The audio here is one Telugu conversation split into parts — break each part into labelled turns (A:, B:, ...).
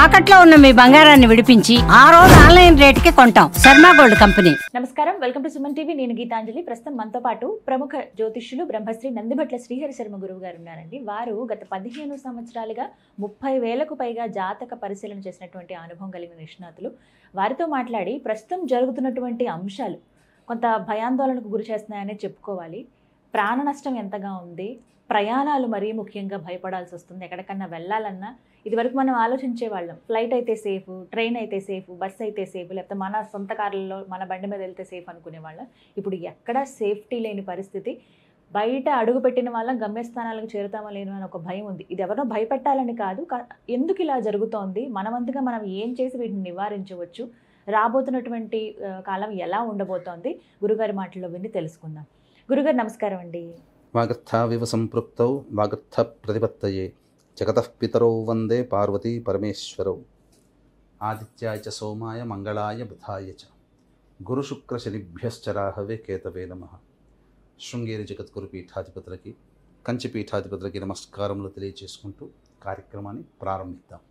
A: తాకట్లో ఉన్న మీ బంగారాన్ని విడిపించి ఆ రోజు ఆన్లైన్ రేటుకి కొంటాం. Sharma gold company.
B: నమస్కారం, వెల్కమ్ టు సుమన్ టీవీ. నేను గీతాంజలి. ప్రస్తుతం మనతో పాటు ప్రముఖ జ్యోతిష్యులు బ్రహ్మశ్రీ నందిభట్ల శ్రీహరి శర్మ గురువు గారు ఉన్నారండి. వారు గత 15 సంవత్సరాలుగా 30,000కు పైగా జాతక పరిశీలన చేసినటువంటి అనుభవం కలిగిన నిష్ణాతులు. వారితో మాట్లాడి ప్రస్తుతం జరుగుతున్నటువంటి అంశాలు కొంత భయాందోళనకు గురి చేస్తున్నాయనే చెప్పుకోవాలి. ప్రాణ నష్టం ఎంతగా ఉంది, ప్రయాణాలు మరీ ముఖ్యంగా భయపడాల్సి వస్తుంది. ఎక్కడికన్నా వెళ్ళాలన్నా ఇదివరకు మనం ఆలోచించే వాళ్ళం, ఫ్లైట్ అయితే సేఫ్, ట్రైన్ అయితే సేఫ్, బస్ అయితే సేఫ్, లేకపోతే మన సొంత కార్లలో మన బండి మీద వెళ్తే సేఫ్ అనుకునేవాళ్ళం. ఇప్పుడు ఎక్కడ సేఫ్టీ లేని పరిస్థితి. బయట అడుగుపెట్టిన వాళ్ళం గమ్యస్థానాలకు చేరుతామో లేను అని ఒక భయం ఉంది. ఇది ఎవరినో భయపెట్టాలని కాదు, ఎందుకు ఇలా జరుగుతోంది, మనవంతుగా మనం ఏం చేసి వీటిని నివారించవచ్చు, రాబోతున్నటువంటి కాలం ఎలా ఉండబోతోంది, గురుగారి మాటల్లో విని తెలుసుకుందాం. గురుగారు నమస్కారం అండి.
C: వాగర్థావివ సంపృక్తౌ వాగర్థ ప్రతిపత్తయే జగతః పితరౌ వందే పార్వతీ పరమేశ్వరౌ ఆదిత్యాయ చ సోమాయ మంగళాయ బుధాయ చ గురుశుక్రశనిభ్యశ్చ రాహవే కేతవే నమః. శృంగేరి జగద్గురు పీఠాధిపతులకి, కంచి పీఠాధిపతులకి నమస్కారములు తెలియజేసుకుంటూ కార్యక్రమాన్ని ప్రారంభిద్దాం.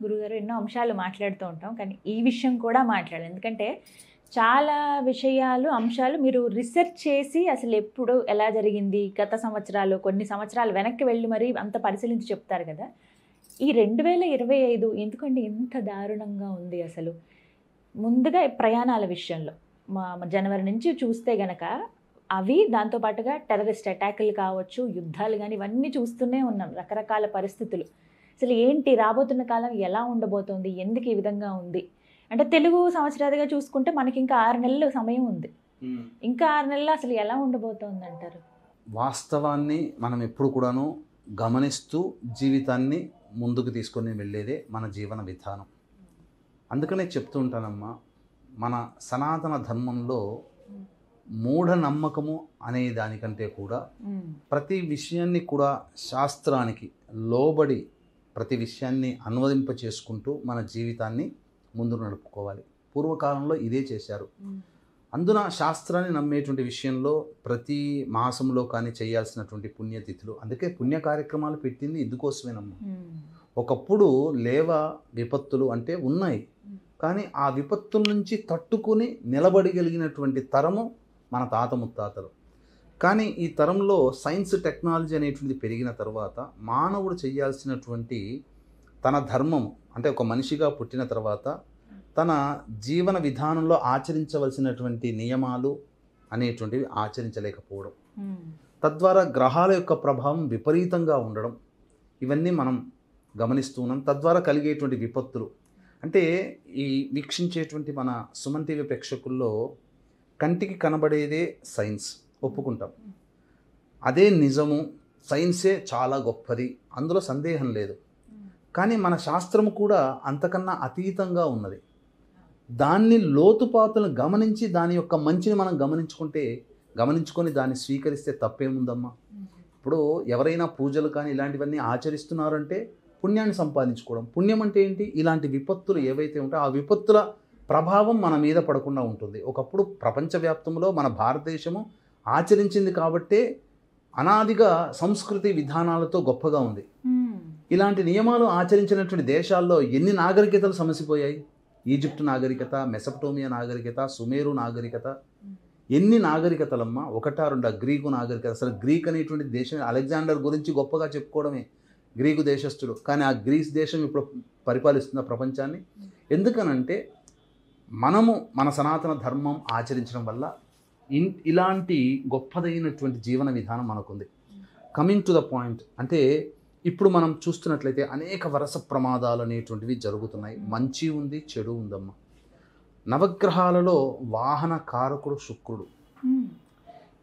B: గురుగారు, ఎన్నో అంశాలు మాట్లాడుతూ ఉంటాం, కానీ ఈ విషయం కూడా మాట్లాడాలి. ఎందుకంటే చాలా విషయాలు, అంశాలు మీరు రీసెర్చ్ చేసి అసలు ఎప్పుడు ఎలా జరిగింది, గత సంవత్సరాలు, కొన్ని సంవత్సరాలు వెనక్కి వెళ్ళి మరీ అంత పరిశీలించి చెప్తారు కదా. ఈ 2025 ఎందుకంటే ఇంత దారుణంగా ఉంది అసలు? ముందుగా ప్రయాణాల విషయంలో జనవరి నుంచి చూస్తే గనక అవి, దాంతోపాటుగా టెర్రరిస్ట్ అటాకులు కావచ్చు, యుద్ధాలు కానీ, ఇవన్నీ చూస్తూనే ఉన్నాం, రకరకాల పరిస్థితులు. అసలు ఏంటి రాబోతున్న కాలం ఎలా ఉండబోతోంది, ఎందుకు ఈ విధంగా ఉంది అంటే తెలుగు సంవత్సరాలుగా చూసుకుంటే మనకి ఇంకా 6 నెలలు సమయం ఉంది. ఇంకా 6 నెలలు అసలు ఎలా ఉండబోతోంది అంటారు?
C: వాస్తవాన్ని మనం ఎప్పుడు కూడాను గమనిస్తూ జీవితాన్ని ముందుకు తీసుకొని వెళ్ళేదే మన జీవన విధానం. అందుకనే చెప్తూ ఉంటానమ్మా, మన సనాతన ధర్మంలో మూఢనమ్మకము అనే దానికంటే కూడా ప్రతి విషయాన్ని కూడా శాస్త్రానికి లోబడి ప్రతి విషయాన్ని అన్వయింప చేసుకుంటూ మన జీవితాన్ని ముందు నడుపుకోవాలి. పూర్వకాలంలో ఇదే చేశారు. అందున శాస్త్రాన్ని నమ్మేటువంటి విషయంలో ప్రతి మాసంలో కానీ చేయాల్సినటువంటి పుణ్యతిథులు, అందుకే పుణ్య కార్యక్రమాలు పెట్టింది ఇందుకోసమేనమ్మా. ఒకప్పుడు విపత్తులు అంటే ఉన్నాయి, కానీ ఆ విపత్తుల నుంచి తట్టుకుని నిలబడగలిగినటువంటి తరము మన తాత ముత్తాతలు. కానీ ఈ తరంలో సైన్స్ టెక్నాలజీ అనేటువంటిది పెరిగిన తర్వాత మానవుడు చేయాల్సినటువంటి తన ధర్మము, అంటే ఒక మనిషిగా పుట్టిన తర్వాత తన జీవన విధానంలో ఆచరించవలసినటువంటి నియమాలు అనేటువంటివి ఆచరించలేకపోవడం, తద్వారా గ్రహాల యొక్క ప్రభావం విపరీతంగా ఉండడం, ఇవన్నీ మనం గమనిస్తున్నాం. తద్వారా కలిగేటువంటి విపత్తులు అంటే ఈ వీక్షించేటువంటి మన సుమన్ టీవీ ప్రేక్షకుల్లో కంటికి కనబడేదే సైన్స్, ఒప్పుకుంటాం. అదే నిజము, సైన్సే చాలా గొప్పది, అందులో సందేహం లేదు. కానీ మన శాస్త్రము కూడా అంతకన్నా అతీతంగా ఉన్నది. దాన్ని లోతుపాతులను గమనించి దాని యొక్క మంచిని మనం గమనించుకొని దాన్ని స్వీకరిస్తే తప్పేముందమ్మా. ఇప్పుడు ఎవరైనా పూజలు కానీ ఇలాంటివన్నీ ఆచరిస్తున్నారంటే పుణ్యాన్ని సంపాదించుకోవడం. పుణ్యం అంటే ఏంటి? ఇలాంటి విపత్తులు ఏవైతే ఉంటాయో ఆ విపత్తుల ప్రభావం మన మీద పడకుండా ఉంటుంది. ఒకప్పుడు ప్రపంచవ్యాప్తంలో మన భారతదేశము ఆచరించింది కాబట్టే అనాదిగా సంస్కృతి విధానాలతో గొప్పగా ఉంది. ఇలాంటి నియమాలు ఆచరించినటువంటి దేశాల్లో ఎన్ని నాగరికతలు సమసిపోయాయి. ఈజిప్ట్ నాగరికత, మెసపటోమియా నాగరికత, సుమేరు నాగరికత, ఎన్ని నాగరికతలమ్మా, ఒకటా రెండా? గ్రీకు నాగరికత, అసలు గ్రీక్ అనేటువంటి దేశం అలెగ్జాండర్ గురించి గొప్పగా చెప్పుకోవడమే గ్రీకు దేశస్థుడు. కానీ ఆ గ్రీస్ దేశం ఇప్పుడు పరిపాలిస్తున్న ప్రపంచాన్ని. ఎందుకనంటే మనము మన సనాతన ధర్మం ఆచరించడం వల్ల ఇలాంటి గొప్పదైనటువంటి జీవన విధానం మనకుంది. కమింగ్ టు ద పాయింట్, అంటే ఇప్పుడు మనం చూస్తున్నట్లయితే అనేక వరుస ప్రమాదాలు అనేటువంటివి జరుగుతున్నాయి. మంచి ఉంది, చెడు ఉందమ్మా. నవగ్రహాలలో వాహన కారకుడు శుక్రుడు.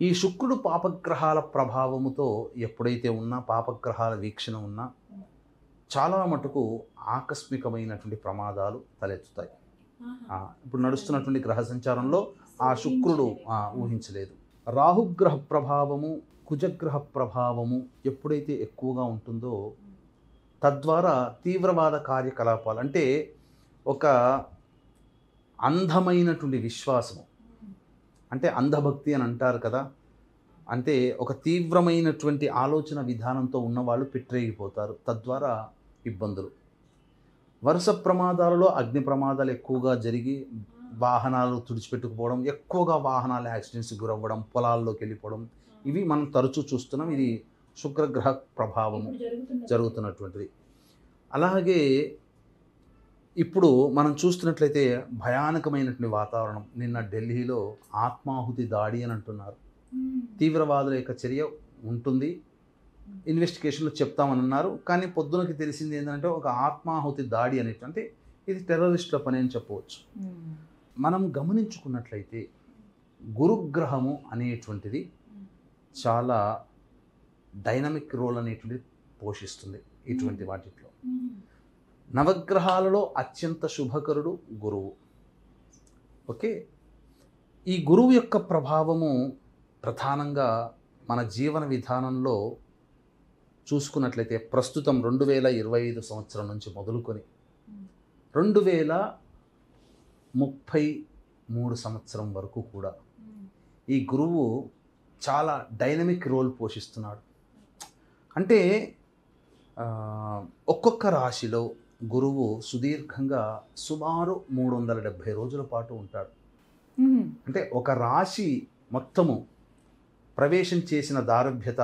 C: ఈ శుక్రుడు పాపగ్రహాల ప్రభావముతో ఎప్పుడైతే ఉన్నా, పాపగ్రహాల వీక్షణ ఉన్నా, చాలా మటుకు ఆకస్మికమైనటువంటి ప్రమాదాలు తలెత్తుతాయి. ఇప్పుడు నడుస్తున్నటువంటి గ్రహ సంచారంలో ఆ శుక్రుడు ఊహించలేదు. రాహుగ్రహ ప్రభావము, కుజగ్రహ ప్రభావము ఎప్పుడైతే ఎక్కువగా ఉంటుందో తద్వారా తీవ్రవాద కార్యకలాపాలు, అంటే ఒక అంధమైనటువంటి విశ్వాసము, అంటే అంధభక్తి అని అంటారు కదా, అంటే ఒక తీవ్రమైనటువంటి ఆలోచన విధానంతో ఉన్నవాళ్ళు పెట్టరేగిపోతారు. తద్వారా ఇబ్బందులు. వరుస ప్రమాదాలలో అగ్ని ప్రమాదాలు ఎక్కువగా జరిగి వాహనాలు తుడిచిపెట్టుకుపోవడం, ఎక్కువగా వాహనాలు యాక్సిడెంట్స్కి గురవ్వడం, పొలాల్లోకి వెళ్ళిపోవడం, ఇవి మనం తరచూ చూస్తున్నాం. ఇది శుక్రగ్రహ ప్రభావము జరుగుతున్నటువంటిది. అలాగే ఇప్పుడు మనం చూస్తున్నట్లయితే భయానకమైనటువంటి వాతావరణం. నిన్న ఢిల్లీలో ఆత్మాహుతి దాడి అని అంటున్నారు. తీవ్రవాదుల యొక్క చర్య ఉంటుంది, ఇన్వెస్టిగేషన్లో చెప్తామని అన్నారు. కానీ పొద్దునకి తెలిసింది ఏంటంటే ఒక ఆత్మాహుతి దాడి అనేటువంటి ఇది టెర్రరిస్టుల పని అని చెప్పవచ్చు. మనం గమనించుకున్నట్లయితే గురుగ్రహము అనేటువంటిది చాలా డైనమిక్ రోల్ అనేటువంటిది పోషిస్తుంది ఇటువంటి వాటిలో. నవగ్రహాలలో అత్యంత శుభకరుడు గురువు. ఓకే, ఈ గురువు యొక్క ప్రభావము ప్రధానంగా మన జీవన విధానంలో చూసుకున్నట్లయితే ప్రస్తుతం 2025 సంవత్సరం నుంచి మొదలుకొని 2033 సంవత్సరం వరకు కూడా ఈ గురువు చాలా డైనమిక్ రోల్ పోషిస్తున్నాడు. అంటే ఒక్కొక్క రాశిలో గురువు సుదీర్ఘంగా సుమారు 370 రోజుల పాటు ఉంటాడు. అంటే ఒక రాశి మొత్తము ప్రవేశం చేసిన దారభ్యత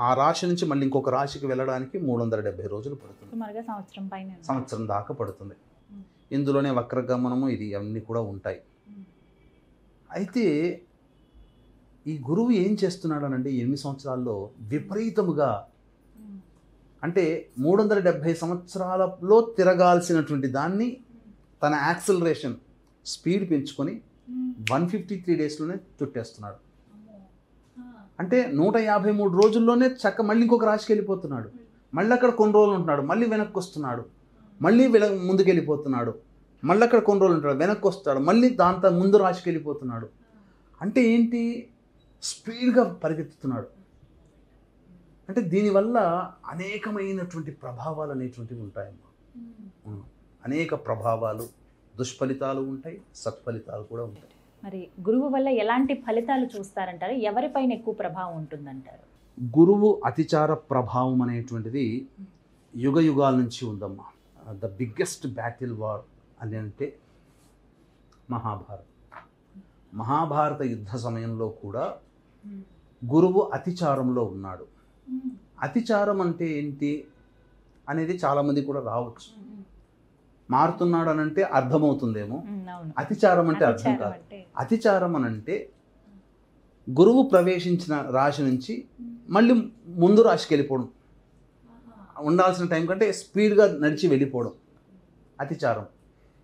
C: ఆ రాశి నుంచి మళ్ళీ ఇంకొక రాశికి వెళ్ళడానికి 370 రోజులు పడుతుంది. సంవత్సరం దాకా పడుతుంది. ఇందులోనే వక్రగమనము ఇది అన్నీ కూడా ఉంటాయి. అయితే ఈ గురువు ఏం చేస్తున్నాడు అనండి 8 సంవత్సరాల్లో విపరీతముగా, అంటే 370 సంవత్సరాలలో తిరగాల్సినటువంటి దాన్ని తన యాక్సిలరేషన్ స్పీడ్ పెంచుకొని 153 డేస్లోనే చుట్టేస్తున్నాడు. అంటే 153 రోజుల్లోనే మళ్ళీ ఇంకొక రాశికి వెళ్ళిపోతున్నాడు. మళ్ళీ అక్కడ కొన్ని రోజులు ఉంటున్నాడు, మళ్ళీ వెనక్కి వస్తున్నాడు, మళ్ళీ ముందుకు వెళ్ళిపోతున్నాడు, మళ్ళీ అక్కడ కొన్ని రోజులు ఉంటాడు, వెనక్కి వస్తాడు, మళ్ళీ దాంతో ముందు రాశికి వెళ్ళిపోతున్నాడు. అంటే ఏంటి, స్పీడ్గా పరిగెత్తుతున్నాడు. అంటే దీనివల్ల అనేకమైనటువంటి ప్రభావాలు అనేటువంటివి ఉంటాయమ్మా. అనేక ప్రభావాలు, దుష్ఫలితాలు ఉంటాయి, సత్ఫలితాలు కూడా ఉంటాయి.
B: మరి గురువు వల్ల ఎలాంటి ఫలితాలు చూస్తారంటారు? ఎవరిపైన ఎక్కువ ప్రభావం ఉంటుందంటారు?
C: గురువు అతిచార ప్రభావం అనేటువంటిది యుగ యుగాల నుంచి ఉందమ్మా. ద బిగ్గెస్ట్ బ్యాటిల్ వార్ అని అంటే మహాభారత యుద్ధ సమయంలో కూడా గురువు అతిచారంలో ఉన్నాడు. అతిచారం అంటే ఏంటి అనేది చాలామంది కూడా రావచ్చు. మారుతున్నాడు అని అంటే అర్థమవుతుందేమో, అతిచారం అంటే అర్థం కాదు. అతిచారం అని అంటే గురువు ప్రవేశించిన రాశి నుంచి మళ్ళీ ముందు రాశికి వెళ్ళిపోవడం, ఉండాల్సిన టైం కంటే స్పీడ్గా నడిచి వెళ్ళిపోవడం అతిచారం.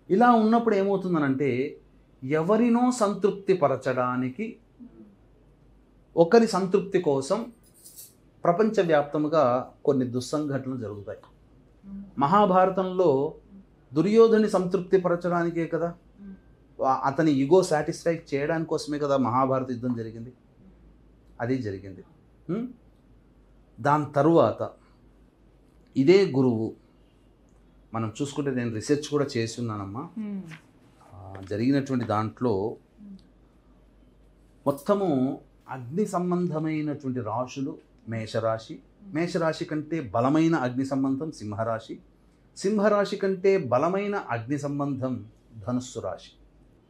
C: ఇలా ఉన్నప్పుడు ఏమవుతుందనంటే ఎవరినో సంతృప్తి పరచడానికి, ఒకరి సంతృప్తి కోసం ప్రపంచవ్యాప్తంగా కొన్ని దుస్సంఘటనలు జరుగుతాయి. మహాభారతంలో దుర్యోధని సంతృప్తి పరచడానికే కదా, అతని ఈగో సాటిస్ఫై చేయడానికి కోసమే కదా మహాభారత యుద్ధం జరిగింది. అది జరిగింది. దాని తరువాత ఇదే గురువు మనం చూసుకుంటే, నేను రీసెర్చ్ కూడా చేసి ఉన్నానమ్మా, జరిగినటువంటి దాంట్లో మొత్తము అగ్ని సంబంధమైనటువంటి రాశులు మేషరాశి, మేషరాశి కంటే బలమైన అగ్ని సంబంధం సింహరాశి, సింహరాశి కంటే బలమైన అగ్ని సంబంధం ధనుస్సు రాశి.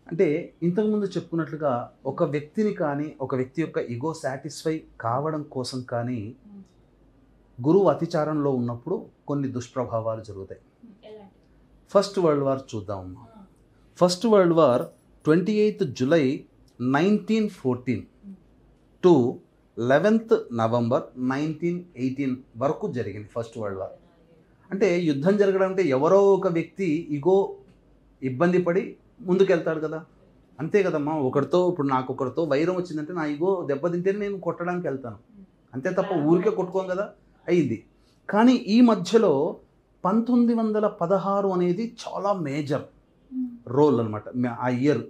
C: అంటే ఇంతకుముందు చెప్పుకున్నట్లుగా ఒక వ్యక్తిని కానీ, ఒక వ్యక్తి యొక్క ఈగో సాటిస్ఫై కావడం కోసం కానీ గురువు అతిచారంలో ఉన్నప్పుడు కొన్ని దుష్ప్రభావాలు జరుగుతాయి. ఫస్ట్ వరల్డ్ వార్ చూద్దామమ్మా. First world war 28th July 1914 to 11th November 1918 వరకు జరిగింది ఫస్ట్ వరల్డ్ వార్. అంటే యుద్ధం జరగడం అంటే ఎవరో ఒక వ్యక్తి ఈగో ఇబ్బంది పడి ముందుకెళ్తాడు కదా, అంతే కదమ్మా. ఇప్పుడు నాకు ఒకరితో వైరం వచ్చిందంటే నా ఈగో దెబ్బతింటే నేను కొట్టడానికి వెళ్తాను, అంతే తప్ప ఊరికే కొట్టుకోం కదా, అయింది. కానీ ఈ మధ్యలో 1916 అనేది చాలా మేజర్ రోల్ అనమాట ఆ ఇయర్.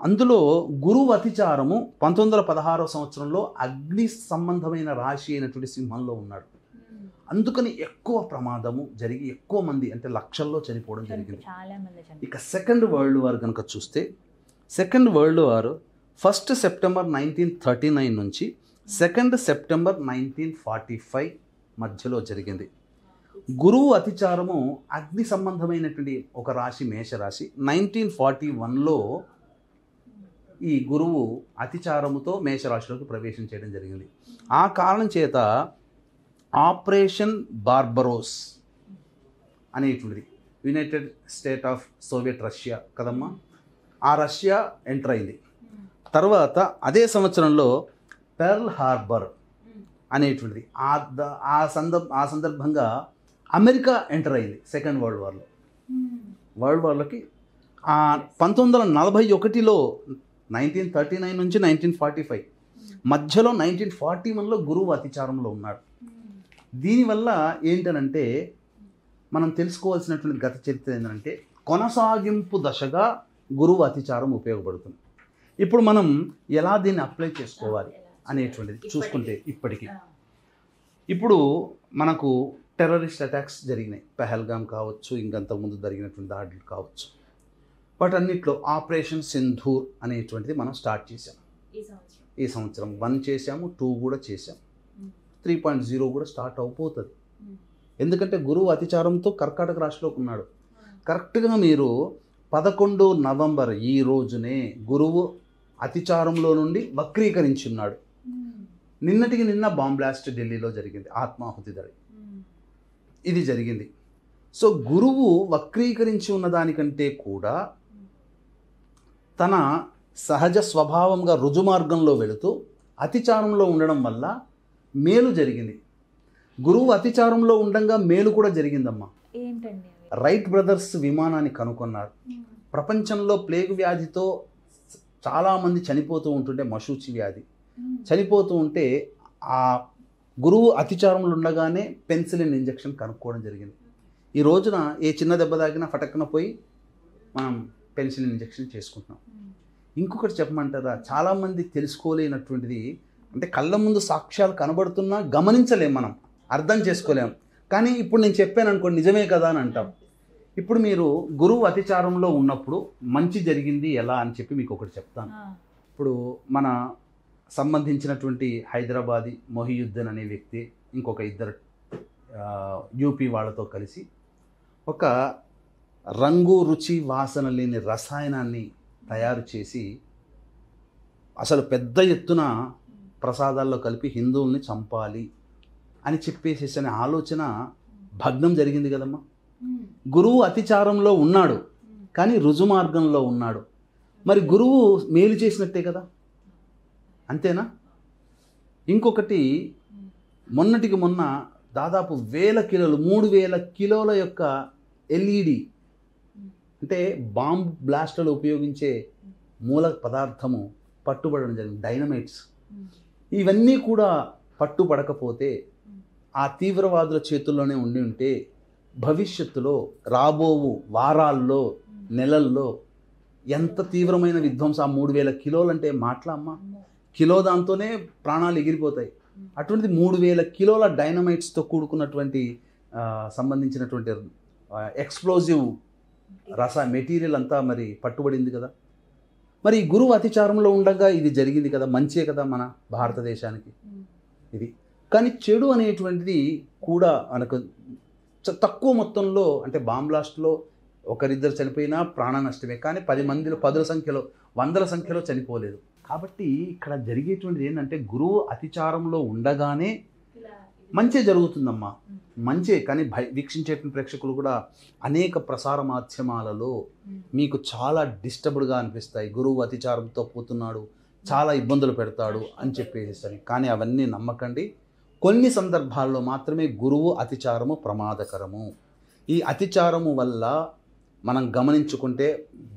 C: అందులో గురువు అతిచారము 1916వ సంవత్సరంలో అగ్ని సంబంధమైన రాశి అయినటువంటి సింహంలో ఉన్నాడు. అందుకని ఎక్కువ ప్రమాదము జరిగి ఎక్కువ మంది అంటే లక్షల్లో చనిపోవడం జరిగింది. ఇక సెకండ్ వరల్డ్ వార్ కనుక చూస్తే, సెకండ్ వరల్డ్ వార్ 1 సెప్టెంబర్ 1939 నుంచి 2 సెప్టెంబర్ 1945 మధ్యలో జరిగింది. గురువు అతిచారము అగ్ని సంబంధమైనటువంటి ఒక రాశి మేషరాశి. 1941లో ఈ గురువు అతిచారముతో మేషరాశిలోకి ప్రవేశం చేయడం జరిగింది. ఆ కారణం చేత ఆపరేషన్ బార్బరోస్ అనేటువంటిది United state of Soviet Russia కదమ్మా, ఆ రష్యా ఎంటర్ అయింది. తర్వాత అదే సంవత్సరంలో పెర్ల్ హార్బర్ అనేటువంటిది ఆ సందర్భంగా అమెరికా ఎంటర్ అయింది సెకండ్ వరల్డ్ వార్లోకి. 1941లో 1939 నుంచి 1945 మధ్యలో 1941లో గురువు అతిచారంలో ఉన్నాడు. దీనివల్ల ఏంటనంటే మనం తెలుసుకోవాల్సినటువంటి గత చరిత్ర ఏంటంటే కొనసాగింపు దశగా గురువు అతిచారం ఉపయోగపడుతుంది. ఇప్పుడు మనం ఎలా దీన్ని అప్లై చేసుకోవాలి అనేటువంటిది చూసుకుంటే ఇప్పుడు మనకు టెర్రరిస్ట్ అటాక్స్ జరిగినాయి. పెహల్గాం కావచ్చు, ఇంకంతకుముందు జరిగినటువంటి దాడులు కావచ్చు. వాటన్నిటిలో ఆపరేషన్ సింధూర్ అనేటువంటిది మనం స్టార్ట్ చేసాం ఈ సంవత్సరం. 1 చేసాము, 2 కూడా చేసాం, 3.0 కూడా స్టార్ట్ అయిపోతుంది. ఎందుకంటే గురువు అతిచారంతో కర్కాటక రాశిలోకి ఉన్నాడు. కరెక్ట్గా మీరు 11 నవంబర్ ఈ రోజునే గురువు అతిచారంలో నుండి వక్రీకరించి ఉన్నాడు. నిన్నటికి నిన్న బాంబ్ బ్లాస్ట్ ఢిల్లీలో జరిగింది, ఆత్మాహుతి దాడి ఇది జరిగింది. సో గురువు వక్రీకరించి ఉన్నదానికంటే కూడా తన సహజ స్వభావంగా రుజుమార్గంలో వెళుతూ అతిచారంలో ఉండడం వల్ల మేలు జరిగింది. గురువు అతిచారంలో ఉండగా మేలు కూడా జరిగిందమ్మా.
B: ఏంటండి?
C: రైట్ బ్రదర్స్ విమానాన్ని కనుగొన్నారు. ప్రపంచంలో ప్లేగు వ్యాధితో చాలామంది చనిపోతూ ఉంటుంటే, మశూచి వ్యాధి చనిపోతూ ఉంటే, ఆ గురువు అతిచారంలో ఉండగానే పెన్సిలిన్ ఇంజెక్షన్ కనుక్కోవడం జరిగింది. ఈ రోజున ఏ చిన్న దెబ్బ తాగినా ఫటక్కున పోయి మనం పెన్సిలిన్ ఇంజెక్షన్ చేసుకుంటున్నాం. ఇంకొకటి చెప్పమంటారా, చాలామంది తెలుసుకోలేనటువంటిది అంటే కళ్ళ ముందు సాక్ష్యాలు కనబడుతున్నా గమనించలేం, మనం అర్థం చేసుకోలేం. కానీ ఇప్పుడు నేను చెప్పాను అనుకోండి, నిజమే కదా అని అంటాం. ఇప్పుడు మీరు గురువు అతిచారంలో ఉన్నప్పుడు మంచి జరిగింది ఎలా అని చెప్పి మీకు ఒకటి చెప్తాను. ఇప్పుడు మన సంబంధించినటువంటి హైదరాబాదీ మొహియుద్దీన్ అనే వ్యక్తి ఇంకొక 2 యూపీ వాళ్ళతో కలిసి ఒక రంగు రుచి వాసన లేని రసాయనాన్ని తయారు చేసి అసలు పెద్ద ఎత్తున ప్రసాదాల్లో కలిపి హిందువుల్ని చంపాలి అని చెప్పేసేసి అనే ఆలోచన భగ్నం జరిగింది కదమ్మా. గురువు అతిచారంలో ఉన్నాడు కానీ రుజుమార్గంలో ఉన్నాడు. మరి గురువు మేలు చేసినట్టే కదా, అంతేనా? ఇంకొకటి, మొన్నటికి మొన్న దాదాపు 1000 కిలోలు 3000 కిలోల యొక్క ఎల్ఈడి అంటే బాంబ్ బ్లాస్టర్లు ఉపయోగించే మూల పదార్థము పట్టుబడడం జరిగింది, డైనమైట్స్. ఇవన్నీ కూడా పట్టుబడకపోతే ఆ తీవ్రవాదుల చేతుల్లోనే ఉంటే భవిష్యత్తులో రాబోవు వారాల్లో నెలల్లో ఎంత తీవ్రమైన విధ్వంసం. ఆ 3000 కిలోలు అంటే మాట్లాడమ్మా, కిలో దాంతోనే ప్రాణాలు ఎగిరిపోతాయి. అటువంటిది 3000 కిలోల డైనమైట్స్తో కూడుకున్నటువంటి సంబంధించినటువంటి ఎక్స్ప్లోజివ్ మెటీరియల్ అంతా మరి పట్టుబడింది కదా. మరి ఈ గురువు అతిచారంలో ఉండగా ఇది జరిగింది కదా, మంచే కదా మన భారతదేశానికి ఇది. కానీ చెడు అనేటువంటిది కూడా మనకు తక్కువ మొత్తంలో, అంటే బాంబ్ బ్లాస్ట్లో 1-2 చనిపోయినా ప్రాణ నష్టమే, కానీ 10 మందిలో 10ల సంఖ్యలో 100ల సంఖ్యలో చనిపోలేదు. కాబట్టి ఇక్కడ జరిగేటువంటిది ఏంటంటే గురువు అతిచారంలో ఉండగానే మంచి జరుగుతుందమ్మా, మంచి. కానీ వీక్షించేటువంటి ప్రేక్షకులు కూడా అనేక ప్రసార మాధ్యమాలలో మీకు చాలా డిస్టర్బ్డ్గా అనిపిస్తాయి. గురువు అతిచారంతో పోతున్నాడు, చాలా ఇబ్బందులు పెడతాడు అని చెప్పేసి. కానీ అవన్నీ నమ్మకండి. కొన్ని సందర్భాల్లో మాత్రమే గురువు అతిచారము ప్రమాదకరము. ఈ అతిచారము వల్ల మనం గమనించుకుంటే